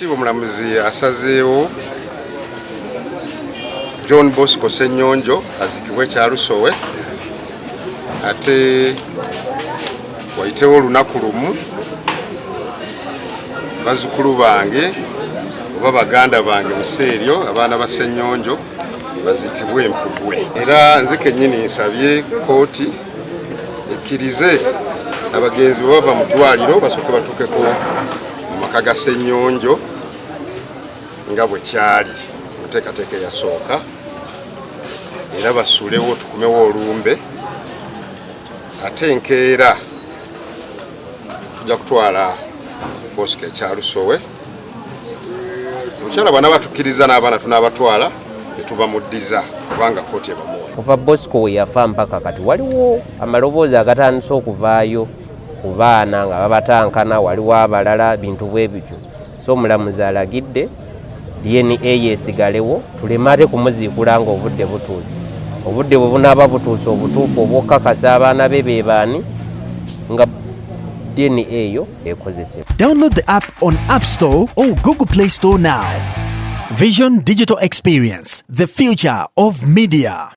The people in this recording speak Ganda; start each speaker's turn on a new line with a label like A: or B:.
A: Oweekitiibwa omulamuzi asazeewo John Bosco Ssenyonjo azikibwe Kyalusowe ate wayitewo olunaku lumu bazzukulu bange oba baganda bange museeryo abaana ba Ssenyonjo bazikibwe Empugwe. Era nze kennyini nsabye kkooti ekkirize abagenzi bwe bava mu ddwaliro basooke batuukeko mu maka ga Ssenyonjo nga bwe kyali mu nteekateeka eyasooka, era basuulewo tukumewo olumbe ate enkeera tujja kutwala Bosco Kyalusowe. Omukyala bwana batukkiriza n'abaana tunaabatwala ne tubamuddiza kubanga kkooti ebamuwa.
B: Kuva Bosco we yafa mpaka kati waliwo amaloboozi agatandise okuvaayo ku baana nga babatankana, waliwo abalala bintu bwe bityo. So omulamuzi alagidde DNA yeesigalewo tuleme ate kumuziikula nga obudde butuuse. Obudde bwe bunaaba butuuse obutuufu obw'okkakasa abaana be be baani nga DNA eyo ekozesebwa.
C: Download the app on App Store or Google Play Store now. Vision Digital Experience, the future of media.